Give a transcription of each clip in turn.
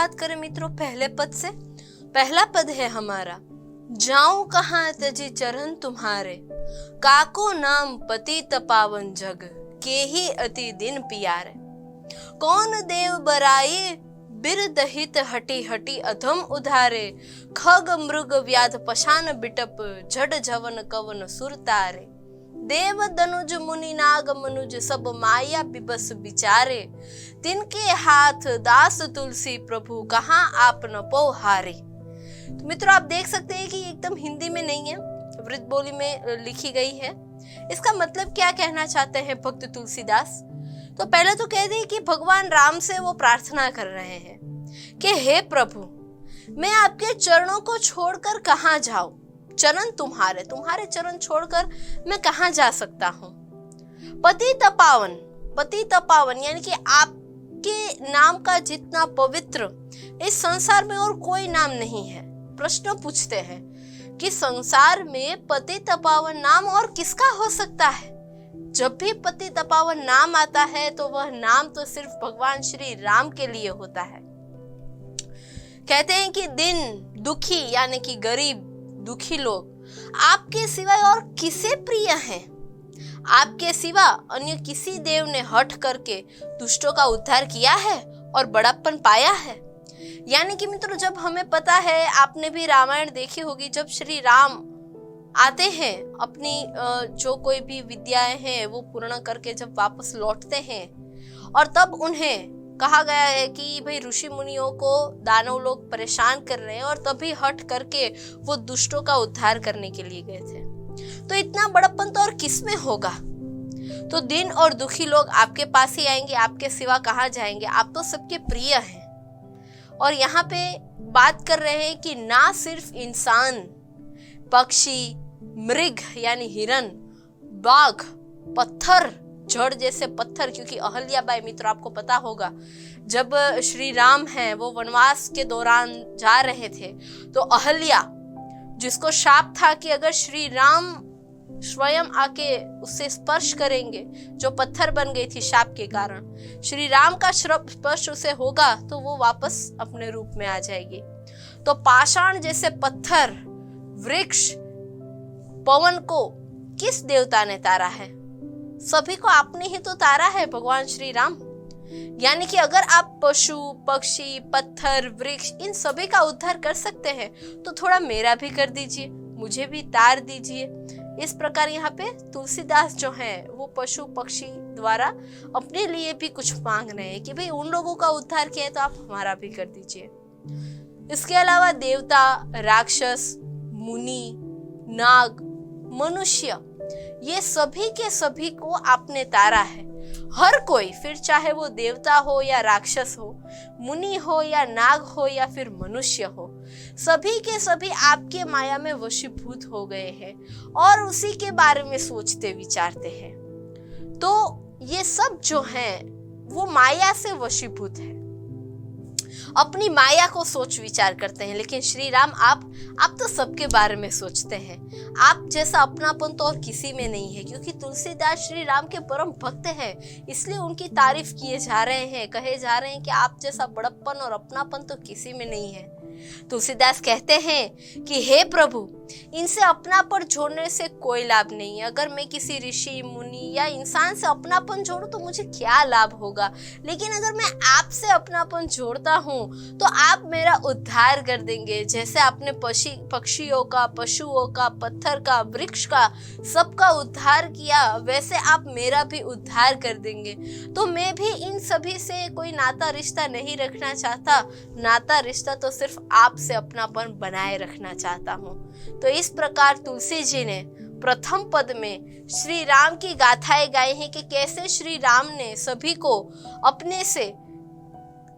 शुरुआत करें मित्रों पहले पद से। पहला पद है हमारा, जाऊं कहाँ तजी चरण तुम्हारे, काको नाम पतित पावन जग, के ही अति दिन पियारे। कौन देव बराई बिरदहित हटी हटी अधम उधारे, खग मृग व्याध पशान बिटप, जड जवन कवन सुरतारे। देव दनुज मुनि नाग मनुज सब माया बिबस बिचारे, तिनके हाथ दास तुलसी प्रभु कहाँ आप न पोहारे। तो मित्रों आप देख सकते हैं कि एकदम हिंदी में नहीं है, वृत्त बोली में लिखी गई है। इसका मतलब क्या कहना चाहते हैं भक्त तुलसीदास? तो पहले तो कह दें कि भगवान राम से वो प्रार्थना कर रहे हैं कि हे प्रभु, मैं आपके चरणों को छोड़कर कहाँ जाऊं, चरण तुम्हारे, तुम्हारे चरण छोड़कर मैं कहाँ जा सकता हूँ। पति तपावन, पति तपावन यानी कि आपके नाम का जितना पवित्र इस संसार में और कोई नाम नहीं है। प्रश्न पूछते हैं कि संसार में पति तपावन नाम और किसका हो सकता है? जब भी पति तपावन नाम आता है तो वह नाम तो सिर्फ भगवान श्री राम के लिए होता है। कहते हैं कि दिन दुखी यानी कि गरीब दुखी लोग आपके सिवाय और किसे प्रिय हैं? आपके सिवा अन्य किसी देव ने हठ करके दुष्टों का उद्धार किया है और बड़प्पन पाया है? यानी कि मित्रों जब हमें पता है, आपने भी रामायण देखी होगी, जब श्री राम आते हैं अपनी जो कोई भी विद्याएं हैं वो पूर्ण करके जब वापस लौटते हैं, और तब उन्हें कहा गया है कि भाई ऋषि मुनियों को दानव लोग परेशान कर रहे हैं, और तभी हट करके वो दुष्टों का उद्धार करने के लिए गए थे। तो इतना बड़प्पन तो और किसमें होगा? तो दिन और दुखी लोग आपके पास ही आएंगे, आपके सिवा कहाँ जाएंगे? आप तो सबके प्रिय हैं। और यहाँ पे बात कर रहे हैं कि ना सिर्फ इंसान, पक्षी, मृग यानी हिरन, बाघ, पत्थर, जड़ जैसे पत्थर, क्योंकि अहल्याबाई मित्र आपको पता होगा जब श्री राम हैं वो वनवास के दौरान जा रहे थे तो अहल्या जिसको शाप था कि अगर श्री राम स्वयं आके उससे स्पर्श करेंगे, जो पत्थर बन गई थी शाप के कारण, श्री राम का स्पर्श उसे होगा तो वो वापस अपने रूप में आ जाएगी। तो पाषाण जैसे पत्थर, वृक्ष, पवन को किस देवता ने तारा है? सभी को आपने ही तो तारा है, भगवान श्री राम। यानी कि अगर आप पशु, पक्षी, पत्थर, वृक्ष इन सभी का उद्धार कर सकते हैं तो थोड़ा मेरा भी कर दीजिए, मुझे भी तार दीजिए। इस प्रकार यहाँ पे तुलसीदास जो हैं वो पशु पक्षी द्वारा अपने लिए भी कुछ मांग रहे हैं कि भाई उन लोगों का उद्धार किया है तो आप हमारा भी कर दीजिए। इसके अलावा देवता, राक्षस, मुनि, नाग, मनुष्य, ये सभी के सभी को आपने तारा है। हर कोई, फिर चाहे वो देवता हो या राक्षस हो, मुनि हो या नाग हो या फिर मनुष्य हो, सभी के सभी आपके माया में वशीभूत हो गए हैं और उसी के बारे में सोचते विचारते हैं। तो ये सब जो हैं वो माया से वशीभूत है, अपनी माया को सोच विचार करते हैं। लेकिन श्री राम आप तो सबके बारे में सोचते हैं। आप जैसा अपनापन तो और किसी में नहीं है, क्योंकि तुलसीदास श्री राम के परम भक्त हैं, इसलिए उनकी तारीफ किए जा रहे हैं, कहे जा रहे हैं कि आप जैसा बड़प्पन और अपनापन तो किसी में नहीं है। तुलसीदास कहते हैं कि हे प्रभु, इनसे अपनापन जोड़ने से कोई लाभ नहीं है। अगर मैं किसी ऋषि, मुनि या इंसान से अपनापन जोड़ूं तो मुझे क्या लाभ होगा, लेकिन अगर मैं आपसे अपनापन जोड़ता हूं तो आप मेरा उद्धार कर देंगे। जैसे आपने पक्षियों का, पशुओं का, पत्थर का, वृक्ष का, सबका उद्धार किया, वैसे आप मेरा भी उद्धार कर देंगे। तो मैं भी इन सभी से कोई नाता रिश्ता नहीं रखना चाहता, नाता रिश्ता तो सिर्फ आपसे अपनापन बनाए रखना चाहता हूँ। तो इस प्रकार तुलसी जी ने प्रथम पद में श्री राम की गाथाएं गाई हैं कि कैसे श्री राम ने सभी को अपने से,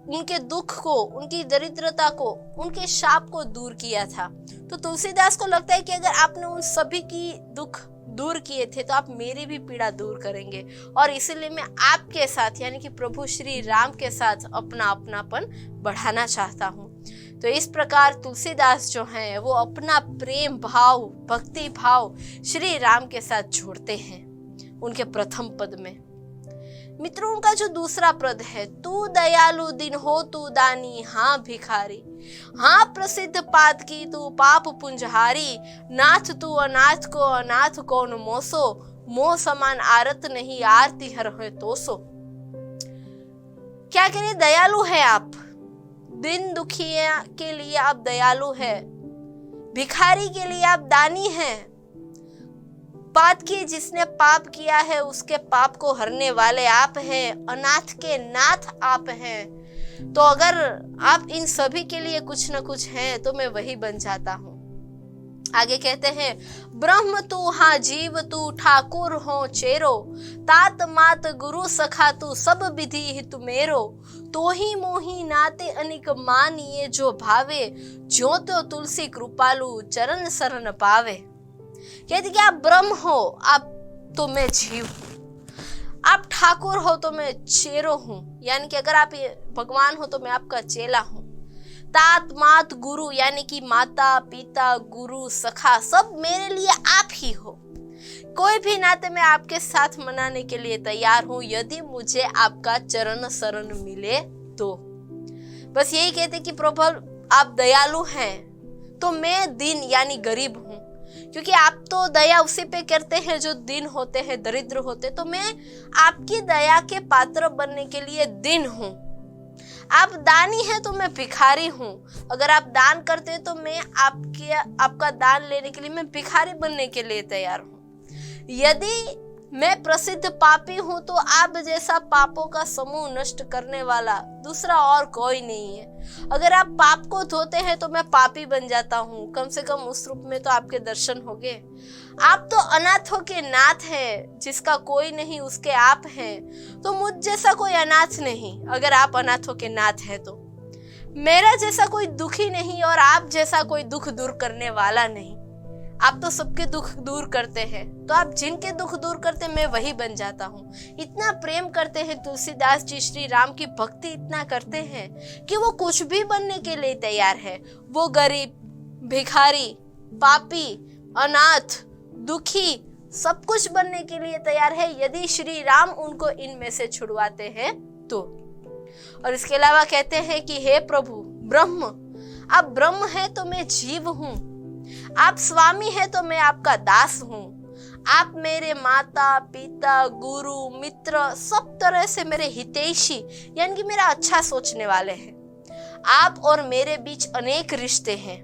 उनके दुख को, उनकी दरिद्रता को, उनके शाप को दूर किया था। तो तुलसीदास को लगता है कि अगर आपने उन सभी की दुख दूर किए थे तो आप मेरी भी पीड़ा दूर करेंगे, और इसीलिए मैं आपके साथ यानी कि प्रभु श्री राम के साथ अपना अपनापन बढ़ाना चाहता हूँ। तो इस प्रकार तुलसीदास जो हैं वो अपना प्रेम भाव, भक्ति भाव श्री राम के साथ जोड़ते हैं उनके प्रथम पद में। मित्रों, उनका जो दूसरा पद है, तू दयालु दिन हो तू दानी, हाँ भिखारी, हाँ प्रसिद्ध पाद की तू पाप पुंजहारी, नाथ तू अनाथ को अनाथ कौन मोसो, मोह समान आरत नहीं आरती हर है तोसो। क्या करें, दयालु है आप, दिन दुखिया के लिए आप दयालु है, भिखारी के लिए आप दानी हैं, पाप की जिसने पाप किया है उसके पाप को हरने वाले आप हैं, अनाथ के नाथ आप हैं। तो अगर आप इन सभी के लिए कुछ न कुछ हैं तो मैं वही बन जाता हूँ। आगे कहते हैं, ब्रह्म तू हाँ जीव तू ठाकुर हो चेरो, तात मात गुरु सखा तू सब विधि हित मेरो, तो ही मोही नाते अनिक मानिए जो भावे, जो तो तुलसी कृपालु चरण शरण पावे। कहते कि आप ब्रह्म हो, आप तो मैं जीव हूँ, आप ठाकुर हो तो मैं चेरो हूँ, यानी कि अगर आप भगवान हो तो मैं आपका चेला हूँ। तात मात गुरु यानी कि माता पिता गुरु सखा सब मेरे लिए आप ही हो। कोई भी नाते मैं आपके साथ मनाने के लिए तैयार हूँ यदि मुझे आपका चरण शरण मिले तो। बस यही कहते कि प्रभु आप दयालु हैं तो मैं दीन यानी गरीब हूँ, क्योंकि आप तो दया उसी पे करते हैं जो दीन होते हैं, दरिद्र होते, तो मैं आपकी दया के पात्र बनने के लिए दीन हूँ। आप दानी हैं तो मैं भिखारी हूँ, अगर आप दान करते हैं तो मैं आपका दान लेने के लिए मैं भिखारी बनने के लिए तैयार हूँ। यदि मैं प्रसिद्ध पापी हूँ तो आप जैसा पापों का समूह नष्ट करने वाला दूसरा और कोई नहीं है। अगर आप पाप को धोते हैं तो मैं पापी बन जाता हूँ, कम से कम उस रूप में तो आपके दर्शन होंगे। आप तो अनाथों के नाथ हैं, जिसका कोई नहीं उसके आप हैं, तो मुझ जैसा कोई अनाथ नहीं। अगर आप अनाथों के नाथ हैं तो मेरा जैसा कोई दुखी नहीं और आप जैसा कोई दुख दूर करने वाला नहीं। आप तो सबके दुख दूर करते हैं, तो आप जिनके दुख दूर करते मैं वही बन जाता हूँ। इतना प्रेम करते हैं तुलसीदास जी, श्री राम की भक्ति इतना करते हैं कि वो कुछ भी बनने के लिए तैयार है। वो गरीब, भिखारी, पापी, अनाथ, दुखी सब कुछ बनने के लिए तैयार है यदि श्री राम उनको इनमें से छुड़वाते हैं तो। और इसके अलावा कहते हैं कि हे प्रभु ब्रह्म, आप ब्रह्म है तो मैं जीव हूँ, आप स्वामी है तो मैं आपका दास हूँ, आप मेरे माता पिता गुरु मित्र सब तरह से मेरे हितैषी यानी कि मेरा अच्छा सोचने वाले हैं। आप और मेरे बीच अनेक रिश्ते हैं,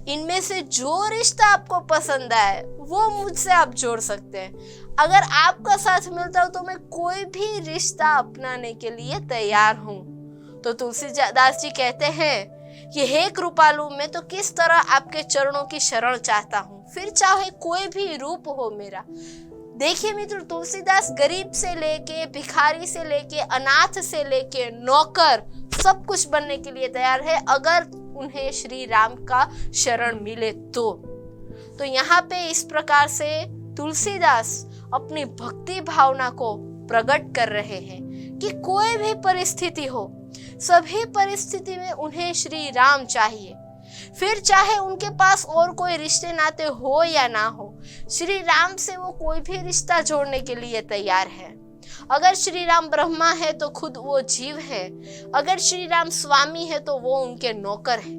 इनमें से जो रिश्ता आपको पसंद आए वो मुझसे आप जोड़ सकते हैं। अगर आपका साथ मिलता हो तो मैं कोई भी रिश्ता अपनाने के लिए तैयार हूँ। तो तुलसीदास जी कहते हैं कि हे कृपालु, मैं तो किस तरह आपके चरणों की शरण चाहता हूँ, फिर चाहे कोई भी रूप हो मेरा। देखिए मित्र, तुलसीदास गरीब से लेके, भिखारी से लेके, अनाथ से लेके, नौकर सब कुछ बनने के लिए तैयार है अगर उन्हें श्री राम का शरण मिले तो यहाँ पे इस प्रकार से तुलसीदास अपनी भक्ति भावना को प्रकट कर रहे हैं कि कोई भी परिस्थिति हो, सभी परिस्थिति में उन्हें श्री राम चाहिए। फिर चाहे उनके पास और कोई रिश्ते नाते हो या ना हो, श्री राम से वो कोई भी रिश्ता जोड़ने के लिए तैयार है। अगर श्री राम ब्रह्मा है तो खुद वो जीव है, अगर श्री राम स्वामी है तो वो उनके नौकर है।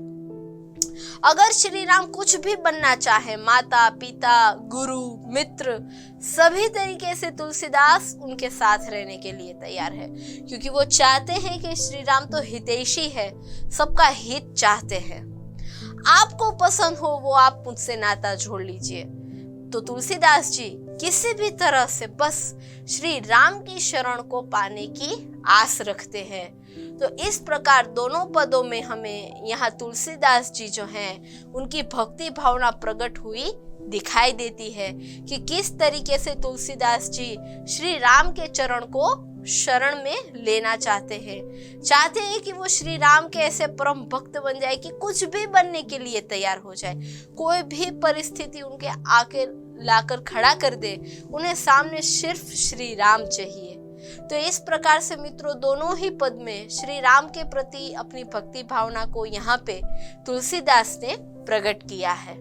अगर श्री राम कुछ भी बनना चाहे, माता पिता गुरु मित्र सभी तरीके से तुलसीदास उनके साथ रहने के लिए तैयार है, क्योंकि वो चाहते हैं कि श्री राम तो हितैषी है, सबका हित चाहते हैं। आपको पसंद हो वो आप मुझसे नाता जोड़ लीजिए। तो तुलसीदास जी किसी भी तरह से बस श्री राम की शरण को पाने की आस रखते हैं। तो इस प्रकार दोनों पदों में हमें यहाँ तुलसीदास जी जो हैं उनकी भक्ति भावना प्रकट हुई दिखाई देती है कि किस तरीके से तुलसीदास जी श्री राम के चरण को शरण में लेना चाहते हैं कि वो श्री राम के ऐसे परम भक्त बन जाए कि कुछ भी बनने के लिए तैयार हो जाए। कोई भी परिस्थिति उनके आके लाकर खड़ा कर दे, उन्हें सामने सिर्फ श्री राम चाहिए। तो इस प्रकार से मित्रों दोनों ही पद में श्री राम के प्रति अपनी भक्ति भावना को यहाँ पे तुलसीदास ने प्रकट किया है।